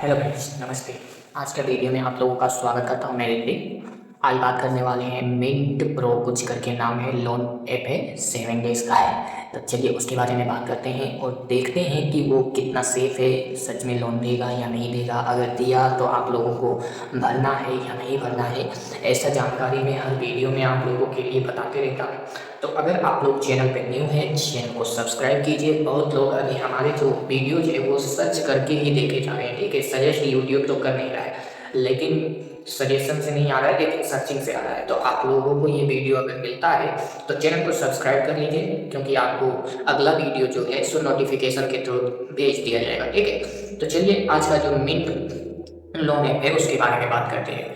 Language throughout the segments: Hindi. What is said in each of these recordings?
हेलो फ्रेंड्स, नमस्ते। आज के वीडियो में आप लोगों का स्वागत करता हूं मेरे लिए। आज बात करने वाले हैं मिंट प्रो कुछ करके नाम है, लोन ऐप है, 7 डेज का है। तो चलिए उसके बारे में बात करते हैं और देखते हैं कि वो कितना सेफ है, सच में लोन देगा या नहीं देगा, अगर दिया तो आप लोगों को भरना है या नहीं भरना है। ऐसा जानकारी मैं हर वीडियो में आप लोगों के लिए बताते रहता हूँ। तो अगर आप लोग चैनल पे न्यू हैं, चैनल को सब्सक्राइब कीजिए। बहुत लोग अभी हमारे जो वीडियोज है वो सर्च करके ही देखे जा रहे हैं, ठीक है। सजेस्ट यूट्यूब तो कर नहीं रहा है, लेकिन सजेशन से नहीं आ रहा है, लेकिन सर्चिंग से आ रहा है। तो आप लोगों को ये वीडियो अगर मिलता है तो चैनल को सब्सक्राइब कर लीजिए, क्योंकि आपको अगला वीडियो जो है सो नोटिफिकेशन के थ्रू भेज दिया जाएगा, ठीक है। तो चलिए आज का जो मिंट लोन ऐप है उसके बारे में बात करते हैं।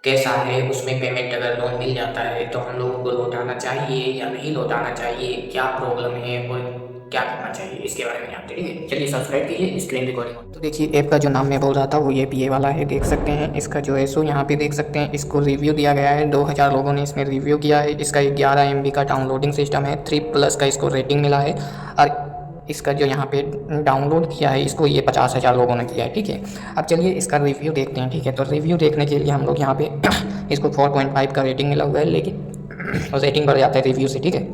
कैसा है, उसमें पेमेंट अगर लोन मिल जाता है तो हम लोगों को लौटाना चाहिए या नहीं लौटाना चाहिए, क्या प्रॉब्लम है और क्या करना चाहिए, इसके बारे में जानते हैं, ठीक है। चलिए सब्सक्राइब कीजिए, स्क्रीन रिकॉर्डिंग। तो देखिए ऐप का जो नाम मैं बोल रहा था वो ये वाला है, देख सकते हैं। इसका जो है सो यहाँ पे देख सकते हैं, इसको रिव्यू दिया गया है। 2000 लोगों ने इसमें रिव्यू किया है। इसका 11 MB का डाउनलोडिंग सिस्टम है, 3+ का इसको रेटिंग मिला है। और इसका जो यहाँ पे डाउनलोड किया है इसको ये 50,000 लोगों ने किया है, ठीक है। अब चलिए इसका रिव्यू देखते हैं, ठीक है। तो रिव्यू देखने के लिए हम लोग यहाँ पे इसको 4.5 का रेटिंग मिला हुआ है, लेकिन रेटिंग बढ़ जाता है रिव्यू से, ठीक है।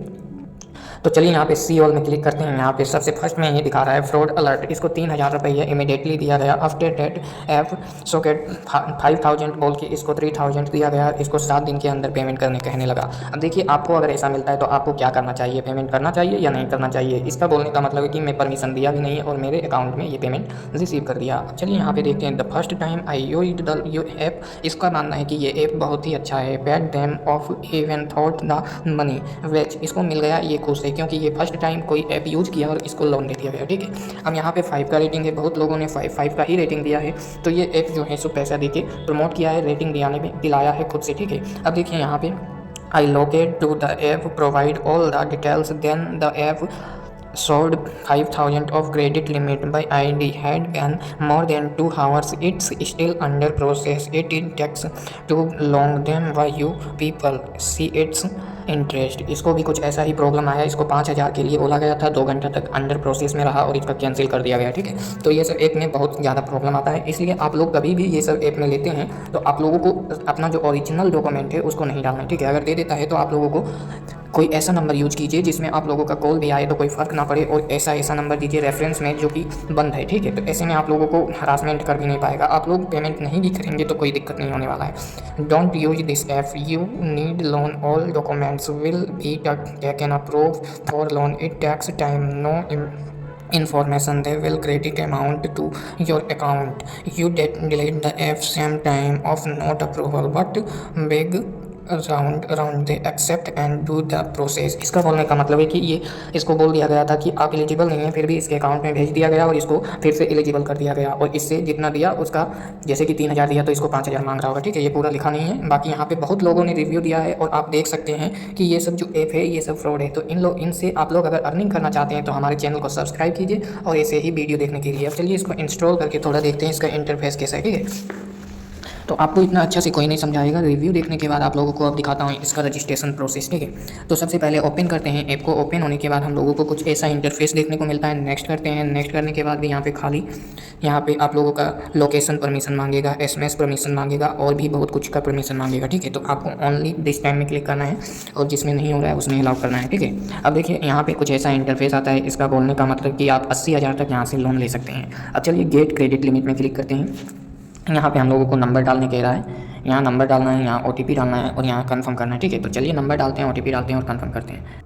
तो चलिए यहाँ पे सी ऑल में क्लिक करते हैं। यहाँ पे सबसे फर्स्ट में ये दिखा रहा है फ्रॉड अलर्ट। इसको 3,000 रुपये इमीडिएटली दिया गया। आफ्टर डेट ऐप सॉकेट 5,000 बोल के इसको 3,000 दिया गया। इसको 7 दिन के अंदर पेमेंट करने कहने लगा। अब देखिए आपको अगर ऐसा मिलता है तो आपको क्या करना चाहिए, पेमेंट करना चाहिए या नहीं करना चाहिए। इसका बोलने का मतलब है कि मैं परमिशन दिया भी नहीं और मेरे अकाउंट में ये पेमेंट रिसीव कर दिया। अब चलिए यहाँ पे देखते हैं। The first time I used the app, इसका मानना है कि ये ऐप बहुत ही अच्छा है। Bad them of even thought the money wage, इसको मिल गया ये खुश है, क्योंकि ये फर्स्ट टाइम कोई ऐप यूज़ किया और इसको लोन दे दिया गया, ठीक है। अब यहाँ पे 5 का रेटिंग है, बहुत लोगों ने 5 का ही रेटिंग दिया है। तो ये ऐप जो है सो पैसा दे के प्रमोट किया है, रेटिंग दिलाया है खुद से, ठीक है। अब देखिए यहाँ पे I locate to the app provide all the details then the app showed 5,000 of credit limit by ID had been more than 2 hours. It's still under process. It takes too long than why you people see its interest. इसको भी कुछ ऐसा ही प्रॉब्लम आया। इसको 5,000 के लिए बोला गया था, 2 घंटा तक अंडर प्रोसेस में रहा और इसका कैंसिल कर दिया गया, ठीक है। तो ये सब ऐप में बहुत ज़्यादा प्रॉब्लम आता है, इसलिए आप लोग कभी भी ये सब ऐप में लेते हैं तो आप लोगों को अपना जो ओरिजिनल डॉक्यूमेंट है उसको नहीं डालना, ठीक है। अगर दे देता है तो आप लोगों को कोई ऐसा नंबर यूज कीजिए जिसमें आप लोगों का कॉल भी आए तो कोई फ़र्क ना पड़े, और ऐसा नंबर दीजिए रेफरेंस में जो कि बंद है, ठीक है। तो ऐसे में आप लोगों को हरासमेंट कर भी नहीं पाएगा, आप लोग पेमेंट नहीं भी करेंगे तो कोई दिक्कत नहीं होने वाला है। Don't use this app, you need loan, all documents will be taken approve for loan, it takes time, no information, they will credit amount to your account, you delete the app same time of not approval, but big around they accept and do the process। इसका बोलने का मतलब है कि ये इसको बोल दिया गया था कि आप एलिजिबल नहीं है, फिर भी इसके अकाउंट में भेज दिया गया और इसको फिर से एलिजिबल कर दिया गया, और इससे जितना दिया उसका, जैसे कि 3,000 दिया तो इसको 5,000 मांग रहा होगा, ठीक है। ये पूरा लिखा नहीं है, बाकी यहाँ पे बहुत लोगों ने रिव्यू दिया है और आप देख सकते हैं कि ये सब जो ऐप है ये सब फ्रॉड है। तो इनसे आप लोग अगर अर्निंग करना चाहते हैं तो हमारे चैनल को सब्सक्राइब कीजिए और ऐसे ही वीडियो देखने के लिए। अब चलिए इसको इंस्टॉल करके थोड़ा देखते हैं इसका इंटरफेस कैसा है, ठीक है। तो आपको इतना अच्छा से कोई नहीं समझाएगा। रिव्यू देखने के बाद आप लोगों को अब दिखाता हूँ इसका रजिस्ट्रेशन प्रोसेस, ठीक है। तो सबसे पहले ओपन करते हैं ऐप को। ओपन होने के बाद हम लोगों को कुछ ऐसा इंटरफेस देखने को मिलता है। नेक्स्ट करते हैं। नेक्स्ट करने के बाद भी यहाँ पे खाली, यहाँ पे आप लोगों का लोकेशन परमिशन मांगेगा, SMS परमिशन मांगेगा और भी बहुत कुछ का परमिशन मांगेगा, ठीक है। तो आपको ओनली दिस टाइम में क्लिक करना है और जिसमें नहीं हो रहा है उसमें अलाउ करना है, ठीक है। अब देखिए यहाँ पे कुछ ऐसा इंटरफेस आता है। इसका बोलने का मतलब कि आप 80,000 तक यहाँ से लोन ले सकते हैं। अब चलिए गेट क्रेडिट लिमिट में क्लिक करते हैं। यहाँ पे हम लोगों को नंबर डालने कह रहा है, यहाँ नंबर डालना है, यहाँ OTP डालना है और यहाँ कंफर्म करना है, ठीक है। तो चलिए नंबर डालते हैं, OTP डालते हैं और कंफर्म करते हैं।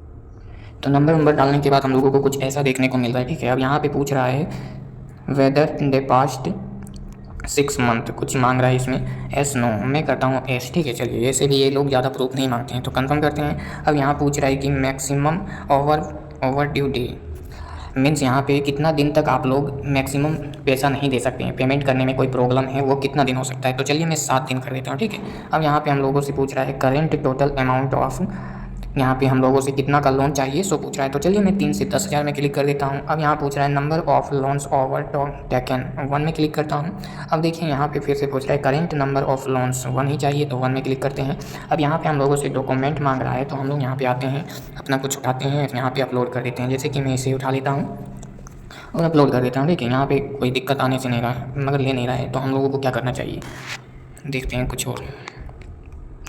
तो नंबर डालने के बाद हम लोगों को कुछ ऐसा देखने को मिल रहा है, ठीक है। अब यहाँ पे पूछ रहा है whether in the past 6 month, कुछ मांग रहा है इसमें। एस नो, मैं करता हूँ एस, ठीक है। चलिए ऐसे भी ये लोग ज़्यादा प्रूफ नहीं मांगते हैं, तो कंफर्म करते हैं। अब यहाँ पूछ रहा है कि maximum over due day, means यहाँ पे कितना दिन तक आप लोग मैक्सिमम पैसा नहीं दे सकते हैं, पेमेंट करने में कोई प्रॉब्लम है वो कितना दिन हो सकता है। तो चलिए मैं 7 दिन कर देता हूँ, ठीक है। अब यहाँ पे हम लोगों से पूछ रहा है करेंट टोटल अमाउंट ऑफ, यहाँ पे हम लोगों से कितना का लोन चाहिए सो पूछ रहा है। तो चलिए मैं 3 से 10,000 में क्लिक कर देता हूँ। अब यहाँ पूछ रहा है number of loans over taken, 1 में क्लिक करता हूँ। अब देखिए यहाँ पे फिर से पूछ रहा है करेंट नंबर ऑफ लोन्स 1 ही चाहिए, तो 1 में क्लिक करते हैं। अब यहाँ पे हम लोगों से डॉक्यूमेंट मांग रहा है, तो हम लोग यहाँ पे आते हैं, अपना कुछ उठाते हैं, यहाँ पे अपलोड कर देते हैं। जैसे कि मैं इसे उठा लेता हूँ और अपलोड कर देता हूँ। ठीक है, यहाँ पे कोई दिक्कत आने से नहीं रहा है, मगर ले नहीं रहा है, तो हम लोगों को क्या करना चाहिए, देखते हैं कुछ और।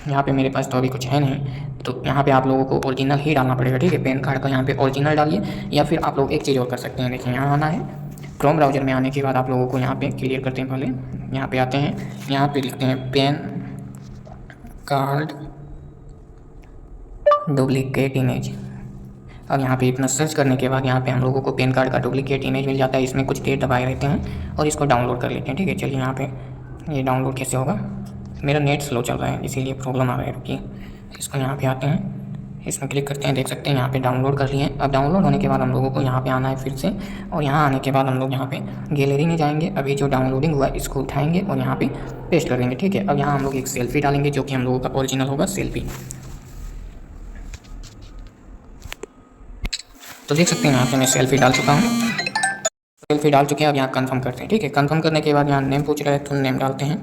यहाँ पे मेरे पास तो अभी कुछ है नहीं, तो यहाँ पे आप लोगों को ओरिजिनल ही डालना पड़ेगा। ठीक है, पैन कार्ड का यहाँ पे ओरिजिनल डालिए, या फिर आप लोग एक चीज़ और कर सकते हैं। देखिए, यहाँ आना है, क्रोम ब्राउज़र में आने के बाद आप लोगों को यहाँ पे क्लियर करते हैं। पहले यहाँ पे आते हैं, यहाँ पे लिखते हैं पैन कार्ड डुप्लीकेट इमेज। अब यहाँ पे इतना सर्च करने के बाद यहाँ पे हम लोगों को पैन कार्ड का डुप्लीकेट इमेज मिल जाता है। इसमें कुछ देर दबाए रहते हैं और इसको डाउनलोड कर लेते हैं। ठीक है, चलिए यहाँ पे ये डाउनलोड कैसे होगा, मेरा नेट स्लो चल रहा है इसीलिए प्रॉब्लम आ रहा है। रुकिए, इसको यहाँ पे आते हैं, इसमें क्लिक करते हैं, देख सकते हैं यहाँ पे डाउनलोड कर लिए। अब डाउनलोड होने के बाद हम लोगों को यहाँ पे आना है फिर से, और यहाँ आने के बाद हम लोग यहाँ पे गैलरी में जाएंगे। अभी जो डाउनलोडिंग हुआ है इसको उठाएंगे और यहाँ पे पेस्ट कर देंगे। ठीक है, अब यहाँ हम लोग एक सेल्फी डालेंगे जो कि हम लोगों का ओरिजिनल होगा सेल्फी। तो देख सकते हैं यहाँ पे मैं सेल्फी डाल चुका हूँ, सेल्फी डाल चुके हैं। अब यहाँ कन्फर्म करते हैं। ठीक है, कन्फर्म करने के बाद यहाँ नेम पूछ रहा है तो नेम डालते हैं,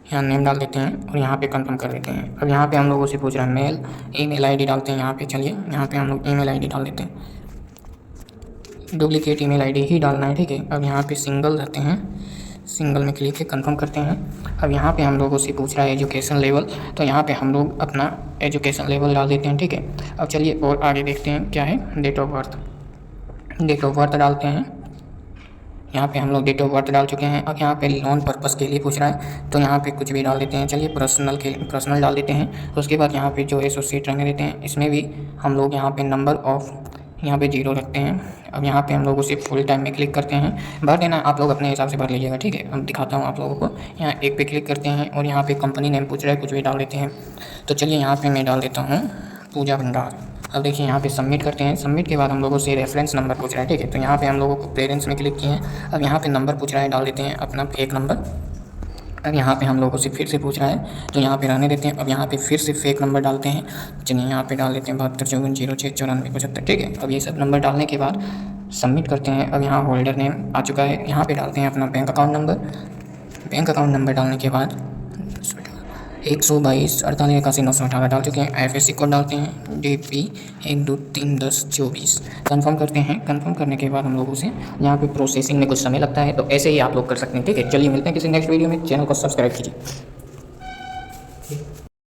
यहाँ नेम डाल देते हैं और यहाँ पे कंफर्म कर देते हैं। अब यहाँ पे हम लोगों से पूछ रहा है मेल, ईमेल आईडी डालते हैं यहाँ पे। चलिए यहाँ पे हम लोग ईमेल आईडी डाल देते हैं, डुप्लीकेट ईमेल आईडी ही डालना है। ठीक है, अब यहाँ पे सिंगल रहते हैं, सिंगल में क्लिक है, कंफर्म करते हैं। अब यहाँ पे हम लोगों से पूछ रहा है एजुकेशन लेवल, तो यहाँ पे हम लोग अपना एजुकेशन लेवल डाल देते हैं। ठीक है, अब चलिए और आगे देखते हैं क्या है, date of birth, date of birth डालते हैं। यहाँ पे हम लोग डेट ऑफ बर्थ डाल चुके हैं। अब यहाँ पे लोन पर्पस के लिए पूछ रहा है तो यहाँ पे कुछ भी डाल देते हैं। चलिए पर्सनल डाल देते हैं। उसके बाद यहाँ पे जो एसोसिएट रहने देते हैं, इसमें भी हम लोग यहाँ पे नंबर ऑफ यहाँ पे 0 रखते हैं। अब यहाँ पे हम लोग उसे फुल टाइम में क्लिक करते हैं, भर देना आप लोग अपने हिसाब से भर लीजिएगा। ठीक है, अब दिखाता हूँ आप लोगों को। यहाँ एक पे क्लिक करते हैं और यहाँ पे कंपनी नेम पूछ रहा है, कुछ भी डाल देते हैं। तो चलिए यहाँ पे मैं डाल देता हूँ पूजा भंडार। अब देखिए यहाँ पे सबमिट करते हैं। सबमिट के बाद हम लोगों से रेफरेंस नंबर पूछ रहा है। ठीक है, तो यहाँ पे हम लोगों को पेरेंट्स में क्लिक किए हैं। अब यहाँ पे नंबर पूछ रहा है, डाल देते हैं अपना फेक नंबर। अब यहाँ पे हम लोगों से फिर से पूछ रहा है तो यहाँ पे रहने देते हैं। अब यहाँ पे फिर से फेक नंबर डालते हैं। चलिए यहाँ पे डाल देते हैं 7254069475। ठीक है, अब ये सब नंबर डालने के बाद सबमिट करते हैं। अब यहाँ होल्डर नेम आ चुका है, यहाँ पे डालते हैं अपना bank account number. Bank account number डालने के बाद 122 48 8918 डाल चुके हैं। IFSC कोड डालते हैं DP 12 3 10 24, कन्फर्म करते हैं। कन्फर्म करने के बाद हम लोगों से यहाँ पे प्रोसेसिंग में कुछ समय लगता है, तो ऐसे ही आप लोग कर सकते हैं। ठीक है, चलिए मिलते हैं किसी नेक्स्ट वीडियो में। चैनल को सब्सक्राइब कीजिए।